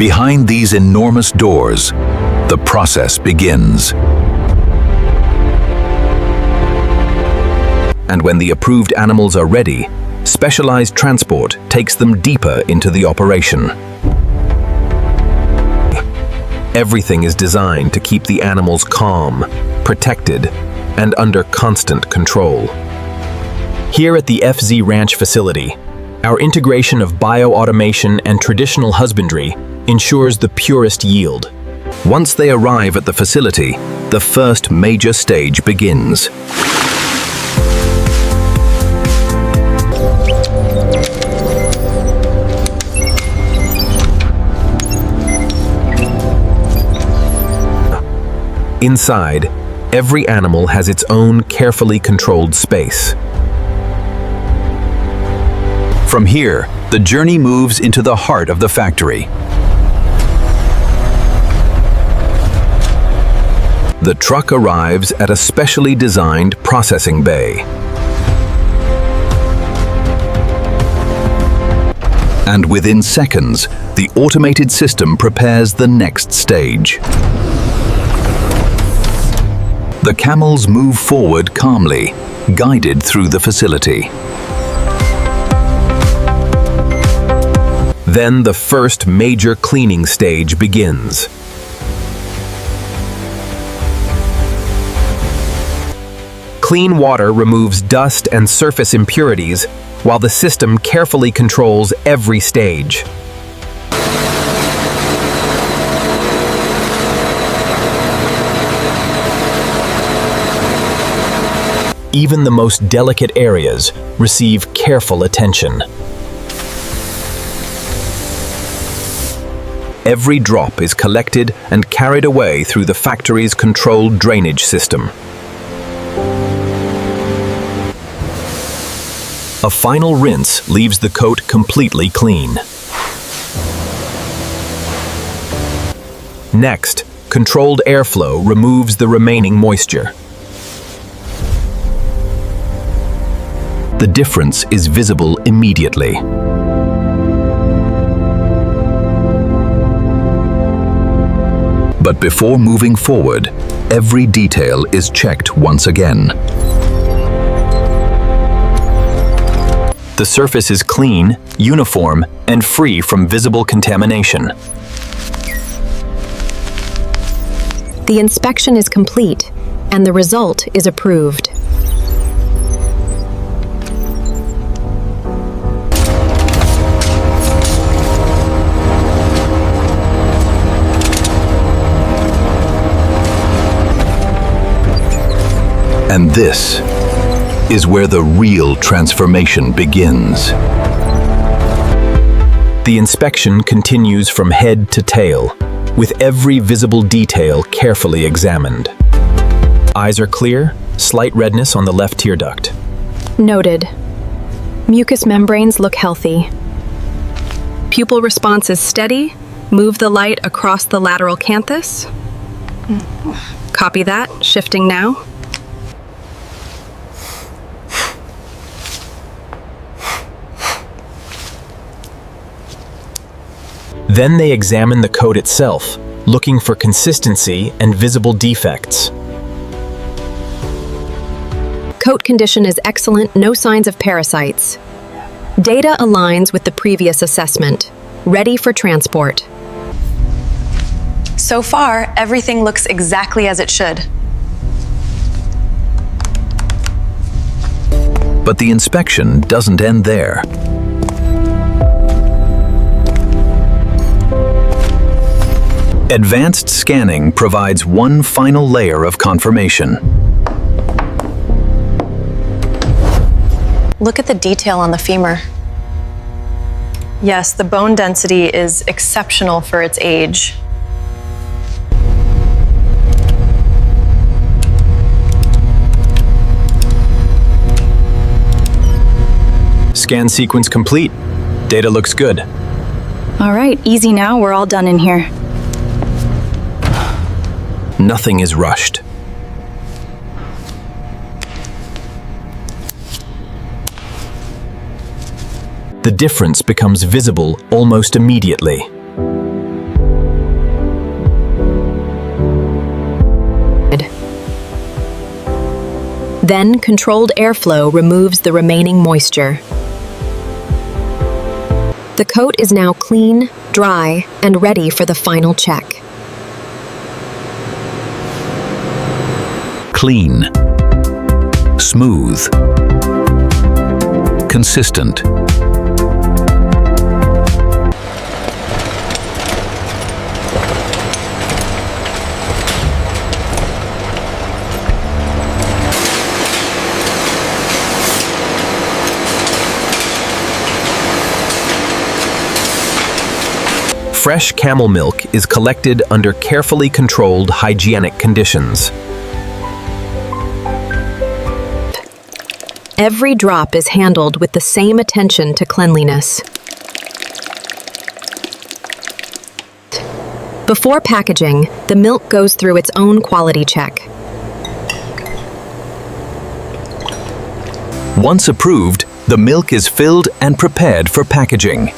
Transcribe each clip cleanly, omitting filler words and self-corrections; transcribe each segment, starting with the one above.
Behind these enormous doors, the process begins. And when the approved animals are ready, specialized transport takes them deeper into the operation. Everything is designed to keep the animals calm, protected, and under constant control. Here at the FZ Ranch facility, our integration of bio-automation and traditional husbandry ensures the purest yield. Once they arrive at the facility, the first major stage begins. Inside, every animal has its own carefully controlled space. From here, the journey moves into the heart of the factory. The truck arrives at a specially designed processing bay. And within seconds, the automated system prepares the next stage. The camels move forward calmly, guided through the facility. Then the first major cleaning stage begins. Clean water removes dust and surface impurities, while the system carefully controls every stage. Even the most delicate areas receive careful attention. Every drop is collected and carried away through the factory's controlled drainage system. A final rinse leaves the coat completely clean. Next, controlled airflow removes the remaining moisture. The difference is visible immediately. But before moving forward, every detail is checked once again. The surface is clean, uniform, and free from visible contamination. The inspection is complete, and the result is approved. And this is where the real transformation begins. The inspection continues from head to tail, with every visible detail carefully examined. Eyes are clear, slight redness on the left tear duct. Noted. Mucous membranes look healthy. Pupil response is steady. Move the light across the lateral canthus. Copy that, shifting now. Then they examine the coat itself, looking for consistency and visible defects. Coat condition is excellent, no signs of parasites. Data aligns with the previous assessment. Ready for transport. So far, everything looks exactly as it should. But the inspection doesn't end there. Advanced scanning provides one final layer of confirmation. Look at the detail on the femur. Yes, the bone density is exceptional for its age. Scan sequence complete. Data looks good. All right, easy now, we're all done in here. Nothing is rushed. The difference becomes visible almost immediately. Then, controlled airflow removes the remaining moisture. The coat is now clean, dry, and ready for the final check. Clean. Smooth. Consistent. Fresh camel milk is collected under carefully controlled hygienic conditions. Every drop is handled with the same attention to cleanliness. Before packaging, the milk goes through its own quality check. Once approved, the milk is filled and prepared for packaging.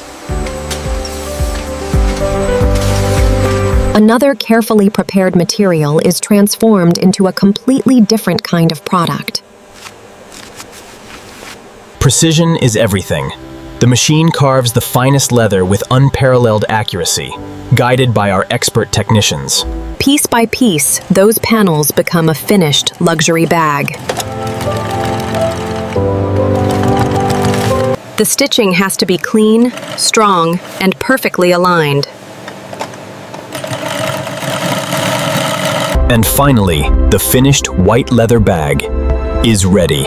Another carefully prepared material is transformed into a completely different kind of product. Precision is everything. The machine carves the finest leather with unparalleled accuracy, guided by our expert technicians. Piece by piece, those panels become a finished luxury bag. The stitching has to be clean, strong, and perfectly aligned. And finally, the finished white leather bag is ready.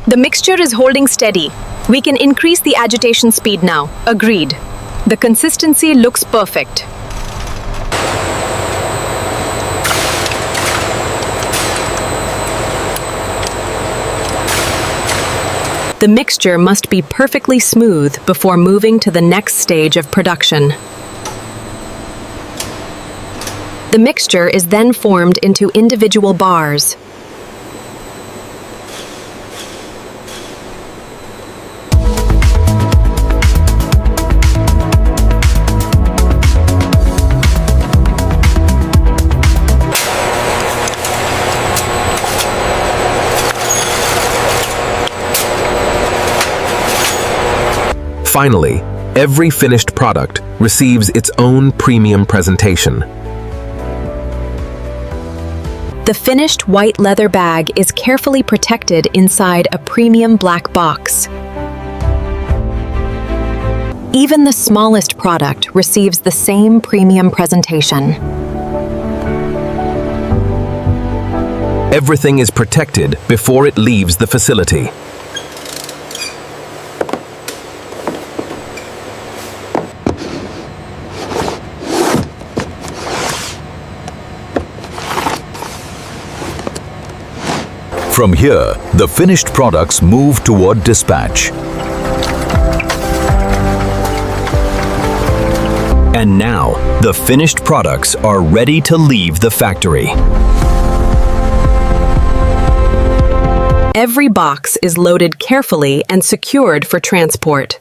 The mixture is holding steady. We can increase the agitation speed now. Agreed. The consistency looks perfect. The mixture must be perfectly smooth before moving to the next stage of production. The mixture is then formed into individual bars. Finally, every finished product receives its own premium presentation. The finished white leather bag is carefully protected inside a premium black box. Even the smallest product receives the same premium presentation. Everything is protected before it leaves the facility. From here, the finished products move toward dispatch. And now, the finished products are ready to leave the factory. Every box is loaded carefully and secured for transport.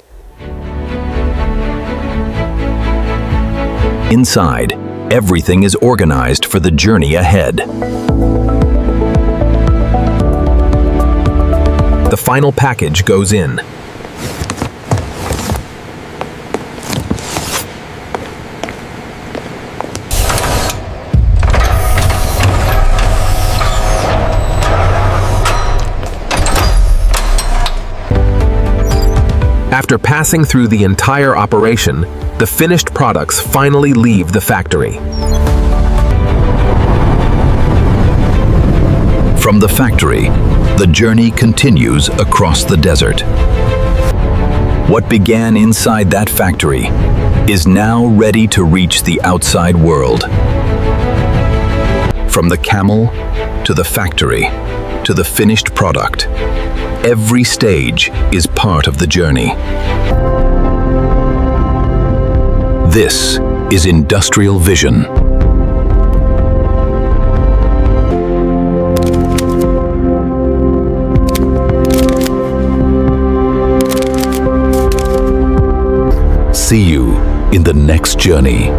Inside, everything is organized for the journey ahead. The final package goes in. After passing through the entire operation, the finished products finally leave the factory. From the factory, the journey continues across the desert. What began inside that factory is now ready to reach the outside world. From the camel to the factory to the finished product, every stage is part of the journey. This is industrial vision. See you in the next journey.